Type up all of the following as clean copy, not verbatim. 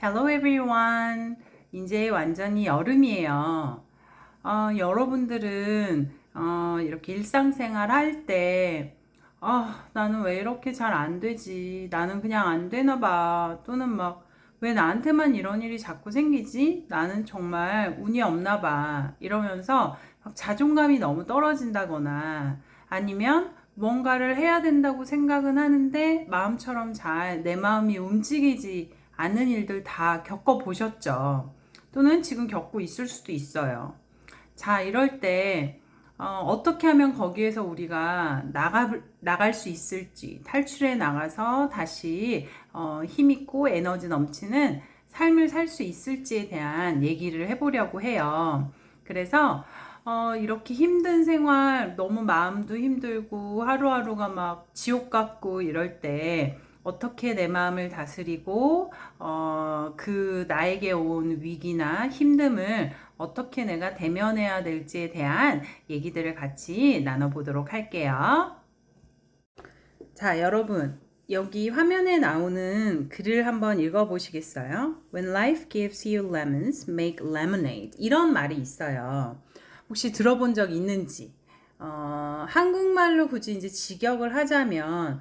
Hello everyone. 이제 완전히 여름이에요. 여러분들은 이렇게 일상생활 할 때, 나는 왜 이렇게 잘 안 되지? 나는 그냥 안 되나 봐. 또는 막, 왜 나한테만 이런 일이 자꾸 생기지? 나는 정말 운이 없나 봐. 이러면서 막 자존감이 너무 떨어진다거나 아니면 뭔가를 해야 된다고 생각은 하는데 마음처럼 잘 내 마음이 움직이지 않는 일들 다 겪어보셨죠? 또는 지금 겪고 있을 수도 있어요. 자, 이럴 때, 떻게 하면 거기에서 우리가 나갈 수 있을지, 탈출해 나가서 다시, 힘있고 에너지 넘치는 삶을 살 수 있을지에 대한 얘기를 해보려고 해요. 그래서, 이렇게 힘든 생활, 너무 마음도 힘들고, 하루하루가 막 지옥 같고 이럴 때, 어떻게 내 마음을 다스리고, 그 나에게 온 위기나 힘듦을 어떻게 내가 대면해야 될지에 대한 얘기들을 같이 나눠보도록 할게요. 자, 여러분. 여기 화면에 나오는 글을 한번 읽어보시겠어요? When life gives you lemons, make lemonade. 이런 말이 있어요. 혹시 들어본 적 있는지? 한국말로 굳이 이제 직역을 하자면,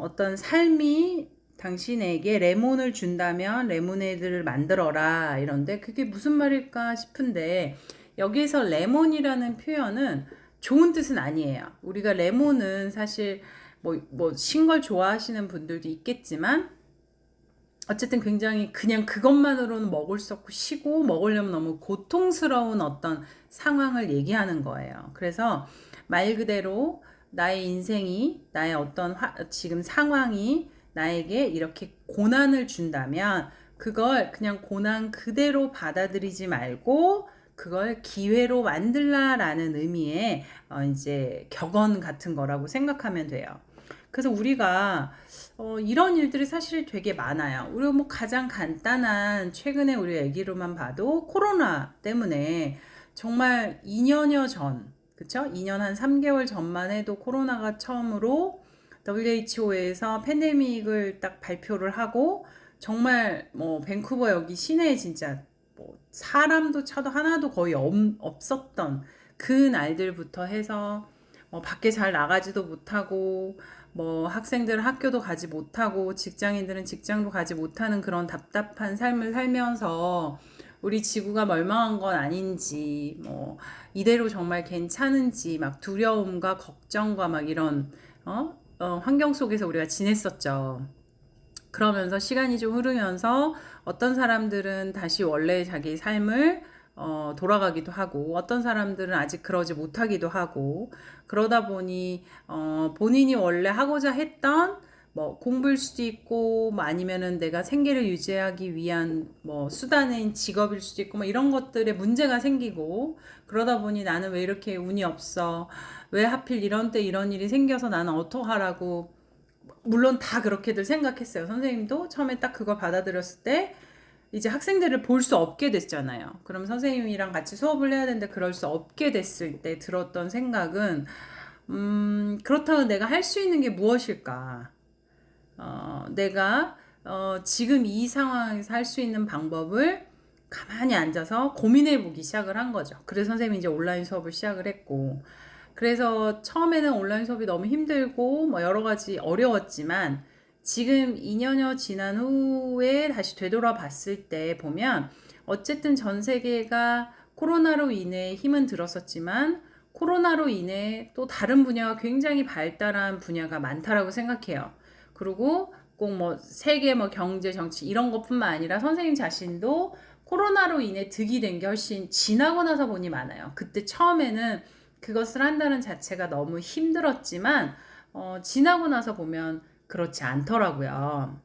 어떤 삶이 당신에게 레몬을 준다면 레모네이드를 만들어라 이런데 그게 무슨 말일까 싶은데 여기에서 레몬이라는 표현은 좋은 뜻은 아니에요. 우리가 레몬은 사실 신 걸 좋아하시는 분들도 있겠지만 어쨌든 굉장히 그냥 그것만으로는 먹을 수 없고 시고 먹으려면 너무 고통스러운 어떤 상황을 얘기하는 거예요. 그래서 말 그대로 나의 인생이 나의 어떤 지금 상황이 나에게 이렇게 고난을 준다면 그걸 그냥 고난 그대로 받아들이지 말고 그걸 기회로 만들라라는 의미의 이제 격언 같은 거라고 생각하면 돼요. 그래서 우리가 이런 일들이 사실 되게 많아요. 우리가 뭐 가장 간단한 최근에 우리 얘기로만 봐도 코로나 때문에 정말 2년여 전, 그쵸? 2년 한 3개월 전만 해도 코로나가 처음으로 WHO에서 팬데믹을 딱 발표를 하고 정말 뭐 밴쿠버 여기 시내에 진짜 뭐 사람도 차도 하나도 거의 없었던 그 날들부터 해서 밖에 잘 나가지도 못하고 뭐 학생들은 학교도 가지 못하고 직장인들은 직장도 가지 못하는 그런 답답한 삶을 살면서 우리 지구가 멸망한 건 아닌지 뭐 이대로 정말 괜찮은지 막 두려움과 걱정과 막 이런 환경 속에서 우리가 지냈었죠. 그러면서 시간이 좀 흐르면서 어떤 사람들은 다시 원래 자기 삶을 돌아가기도 하고 어떤 사람들은 아직 그러지 못하기도 하고 그러다 보니 본인이 원래 하고자 했던 뭐 공부일 수도 있고 뭐 아니면은 내가 생계를 유지하기 위한 뭐 수단인 직업일 수도 있고 뭐 이런 것들에 문제가 생기고 그러다 보니 나는 왜 이렇게 운이 없어 왜 하필 이런 때 이런 일이 생겨서 나는 어떡하라고 물론 다 그렇게들 생각했어요. 선생님도 처음에 딱 그걸 받아들였을 때 이제 학생들을 볼 수 없게 됐잖아요. 그럼 선생님이랑 같이 수업을 해야 되는데 그럴 수 없게 됐을 때 들었던 생각은 그렇다면 내가 할 수 있는 게 무엇일까? 내가 지금 이 상황에서 할 수 있는 방법을 가만히 앉아서 고민해 보기 시작을 한 거죠. 그래서 선생님이 이제 온라인 수업을 시작을 했고 그래서 처음에는 온라인 수업이 너무 힘들고 뭐 여러 가지 어려웠지만 지금 2년여 지난 후에 다시 되돌아봤을 때 보면 어쨌든 전 세계가 코로나로 인해 힘은 들었었지만 코로나로 인해 또 다른 분야가 굉장히 발달한 분야가 많다라고 생각해요. 그리고 꼭 뭐 세계 뭐 경제 정치 이런 것뿐만 아니라 선생님 자신도 코로나로 인해 득이 된 게 훨씬 지나고 나서 보니 많아요. 그때 처음에는 그것을 한다는 자체가 너무 힘들었지만 지나고 나서 보면 그렇지 않더라고요.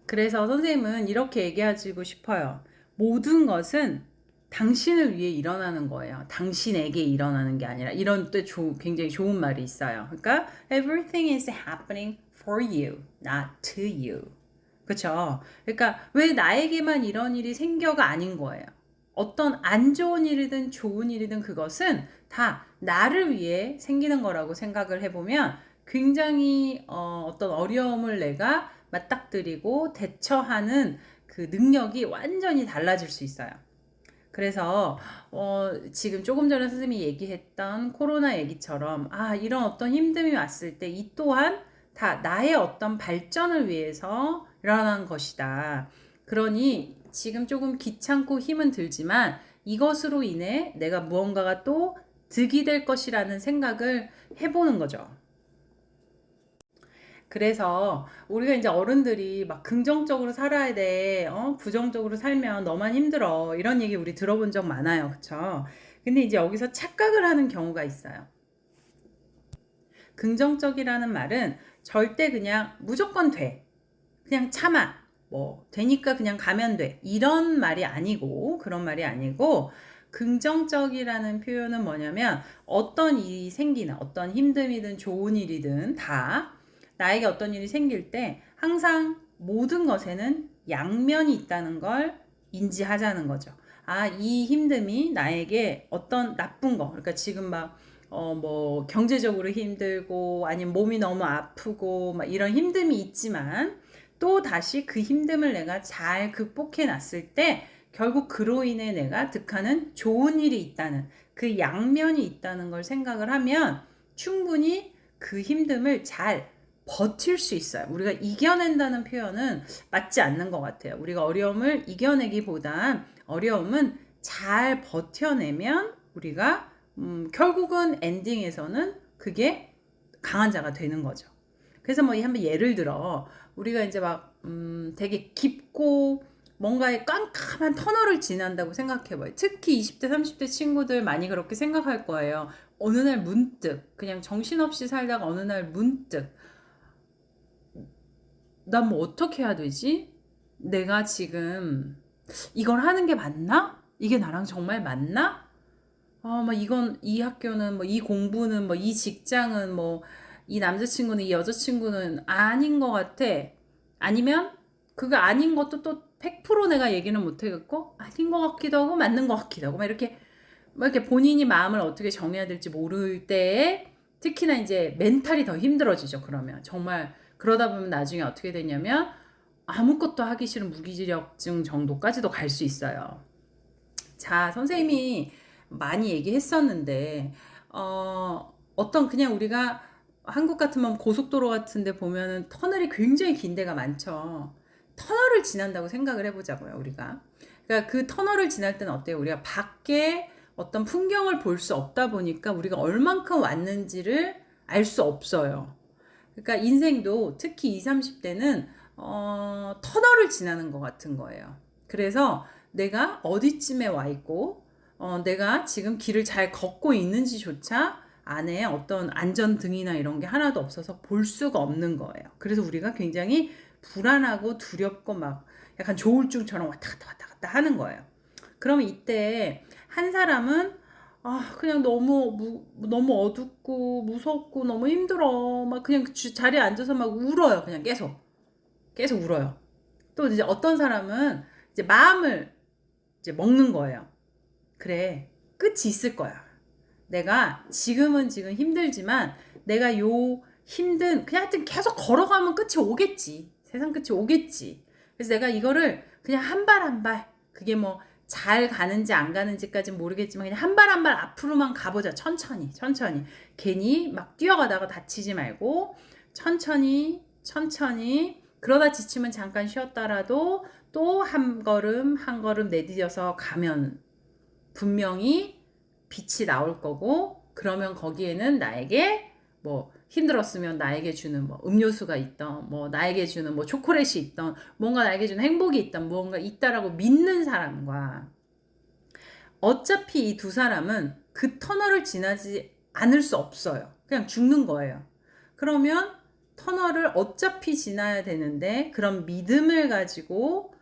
그래서 선생님은 이렇게 얘기하고 싶어요. 모든 것은 당신을 위해 일어나는 거예요. 당신에게 일어나는 게 아니라 이런 때 굉장히 좋은 말이 있어요. 그러니까 everything is happening for you, not to you. 그쵸? 그러니까 왜 나에게만 이런 일이 생겨가 아닌 거예요. 어떤 안 좋은 일이든 좋은 일이든 그것은 다 나를 위해 생기는 거라고 생각을 해보면 굉장히 어떤 어려움을 내가 맞닥뜨리고 대처하는 그 능력이 완전히 달라질 수 있어요. 그래서 지금 조금 전에 선생님이 얘기했던 코로나 얘기처럼 이런 어떤 힘듦이 왔을 때 이 또한 다 나의 어떤 발전을 위해서 일어난 것이다. 그러니 지금 조금 귀찮고 힘은 들지만 이것으로 인해 내가 무언가가 또 득이 될 것이라는 생각을 해보는 거죠. 그래서 우리가 이제 어른들이 막 긍정적으로 살아야 돼, 부정적으로 살면 너만 힘들어. 이런 얘기 우리 들어본 적 많아요. 그쵸? 근데 이제 여기서 착각을 하는 경우가 있어요. 긍정적이라는 말은 절대 그냥 무조건 돼. 그냥 참아. 뭐, 되니까 그냥 가면 돼. 이런 말이 아니고, 그런 말이 아니고, 긍정적이라는 표현은 뭐냐면 어떤 일이 생기나 어떤 힘듦이든 좋은 일이든 다 나에게 어떤 일이 생길 때 항상 모든 것에는 양면이 있다는 걸 인지하자는 거죠. 이 힘듦이 나에게 어떤 나쁜 거, 그러니까 지금 막 뭐 경제적으로 힘들고 아니면 몸이 너무 아프고 막 이런 힘듦이 있지만 또 다시 그 힘듦을 내가 잘 극복해 놨을 때 결국 그로 인해 내가 득하는 좋은 일이 있다는 그 양면이 있다는 걸 생각을 하면 충분히 그 힘듦을 잘 버틸 수 있어요. 우리가 이겨낸다는 표현은 맞지 않는 것 같아요. 우리가 어려움을 이겨내기보단 어려움은 잘 버텨내면 우리가 결국은 엔딩에서는 그게 강한 자가 되는 거죠. 그래서 뭐 한번 예를 들어 우리가 이제 막 되게 깊고 뭔가의 깜깜한 터널을 지난다고 생각해봐요. 특히 20대, 30대 친구들 많이 그렇게 생각할 거예요. 어느 날 문득 그냥 정신없이 살다가 어느 날 문득 난 뭐 어떻게 해야 되지? 내가 지금 이걸 하는 게 맞나? 이게 나랑 정말 맞나? 막 이건 이 학교는 뭐 이 공부는 뭐 이 직장은 뭐 이 남자친구는 이 여자친구는 아닌 것 같아. 아니면 그거 아닌 것도 또 100% 내가 얘기는 못 하겠고 아닌 것 같기도 하고 맞는 것 같기도 하고 막 이렇게 본인이 마음을 어떻게 정해야 될지 모를 때에 특히나 이제 멘탈이 더 힘들어지죠. 그러면 정말 그러다 보면 나중에 어떻게 되냐면 아무것도 하기 싫은 무기력증 정도까지도 갈 수 있어요. 자, 선생님이 많이 얘기했었는데, 어떤 그냥 우리가 한국 같으면 고속도로 같은데 보면은 터널이 굉장히 긴 데가 많죠. 터널을 지난다고 생각을 해보자고요, 우리가. 그러니까 그 터널을 지날 때는 어때요? 우리가 밖에 어떤 풍경을 볼 수 없다 보니까 우리가 얼만큼 왔는지를 알 수 없어요. 그러니까 인생도 특히 20, 30대는 터널을 지나는 것 같은 거예요. 그래서 내가 어디쯤에 와 있고 내가 지금 길을 잘 걷고 있는지조차 안에 어떤 안전등이나 이런 게 하나도 없어서 볼 수가 없는 거예요. 그래서 우리가 굉장히 불안하고 두렵고 막 약간 조울증처럼 왔다 갔다 왔다 갔다 하는 거예요. 그러면 이때 한 사람은 그냥 너무 어둡고 무섭고 너무 힘들어. 막 그냥 자리에 앉아서 막 울어요. 그냥 계속 울어요. 또 이제 어떤 사람은 이제 마음을 이제 먹는 거예요. 그래, 끝이 있을 거야. 내가 지금은 지금 힘들지만 내가 요 힘든 그냥 하여튼 계속 걸어가면 끝이 오겠지. 세상 끝이 오겠지. 그래서 내가 이거를 그냥 한 발 한 발 그게 뭐 잘 가는지 안 가는지까지는 모르겠지만 그냥 한 발 한 발 앞으로만 가보자. 천천히. 괜히 막 뛰어가다가 다치지 말고 천천히 그러다 지치면 잠깐 쉬었다라도 또 한 걸음 내디뎌서 가면 분명히 빛이 나올 거고 그러면 거기에는 나에게 뭐 힘들었으면 나에게 주는 뭐 음료수가 있던 뭐 나에게 주는 뭐 초콜릿이 있던 뭔가 나에게 주는 행복이 있던 무언가 있다라고 믿는 사람과 어차피 이 두 사람은 그 터널을 지나지 않을 수 없어요. 그냥 죽는 거예요. 그러면 터널을 어차피 지나야 되는데 그런 믿음을 가지고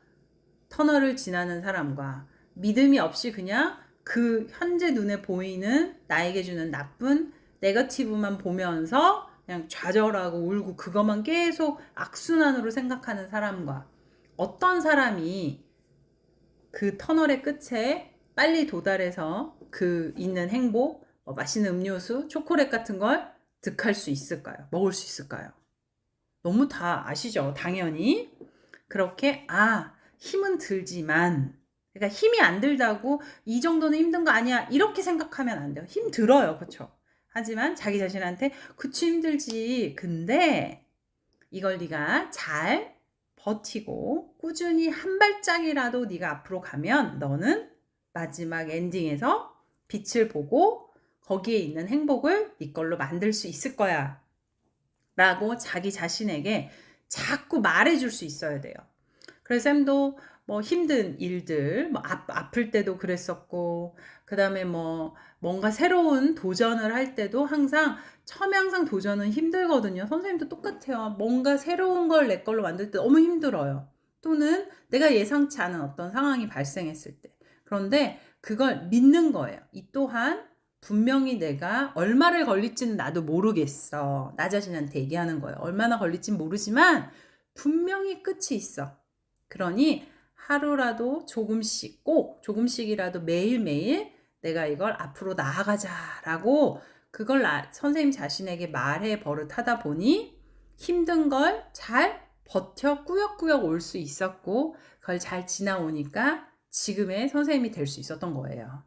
터널을 지나는 사람과 믿음이 없이 그냥 그 현재 눈에 보이는 나에게 주는 나쁜 네거티브만 보면서 그냥 좌절하고 울고 그것만 계속 악순환으로 생각하는 사람과 어떤 사람이 그 터널의 끝에 빨리 도달해서 그 있는 행복, 맛있는 음료수, 초콜릿 같은 걸 득할 수 있을까요? 먹을 수 있을까요? 너무 다 아시죠? 당연히. 그렇게, 힘은 들지만, 그러니까 힘이 안 들다고 이 정도는 힘든 거 아니야. 이렇게 생각하면 안 돼요. 힘 들어요. 그쵸? 하지만 자기 자신한테, 그치, 힘들지. 근데 이걸 네가 잘 버티고 꾸준히 한 발짝이라도 네가 앞으로 가면 너는 마지막 엔딩에서 빛을 보고 거기에 있는 행복을 네 걸로 만들 수 있을 거야. 라고 자기 자신에게 자꾸 말해줄 수 있어야 돼요. 그래서 쌤도 뭐 힘든 일들, 뭐 아플 때도 그랬었고, 그 다음에 뭐 뭔가 새로운 도전을 할 때도 항상, 처음에 항상 도전은 힘들거든요. 선생님도 똑같아요. 뭔가 새로운 걸 내 걸로 만들 때 너무 힘들어요. 또는 내가 예상치 않은 어떤 상황이 발생했을 때. 그런데 그걸 믿는 거예요. 이 또한 분명히 내가 얼마를 걸릴지는 나도 모르겠어. 나 자신한테 얘기하는 거예요. 얼마나 걸릴지는 모르지만 분명히 끝이 있어. 그러니 하루라도 조금씩, 꼭 조금씩이라도 매일매일 내가 이걸 앞으로 나아가자라고 그걸 선생님 자신에게 말해 버릇하다 보니 힘든 걸 잘 버텨 꾸역꾸역 올 수 있었고, 그걸 잘 지나오니까 지금의 선생님이 될 수 있었던 거예요.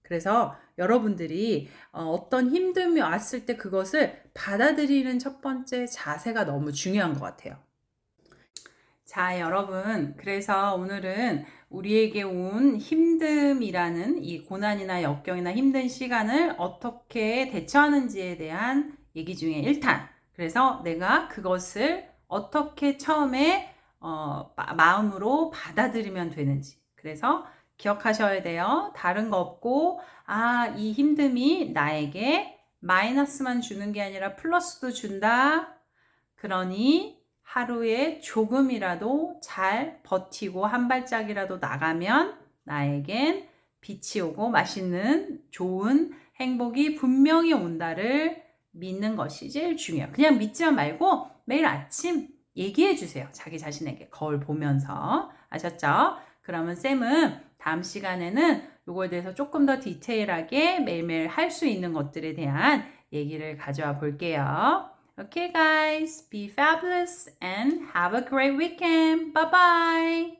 그래서 여러분들이 어떤 힘듦이 왔을 때 그것을 받아들이는 첫 번째 자세가 너무 중요한 것 같아요. 자, 여러분. 그래서 오늘은 우리에게 온 힘듦이라는 이 고난이나 역경이나 힘든 시간을 어떻게 대처하는지에 대한 얘기 중에 1탄. 그래서 내가 그것을 어떻게 처음에 마음으로 받아들이면 되는지. 그래서 기억하셔야 돼요. 다른 거 없고, 이 힘듦이 나에게 마이너스만 주는 게 아니라 플러스도 준다. 그러니 하루에 조금이라도 잘 버티고 한 발짝이라도 나가면 나에겐 빛이 오고 맛있는 좋은 행복이 분명히 온다를 믿는 것이 제일 중요해요. 그냥 믿지만 말고 매일 아침 얘기해 주세요. 자기 자신에게 거울 보면서. 아셨죠? 그러면 쌤은 다음 시간에는 이거에 대해서 조금 더 디테일하게 매일매일 할 수 있는 것들에 대한 얘기를 가져와 볼게요. Okay, guys, be fabulous and have a great weekend. Bye bye.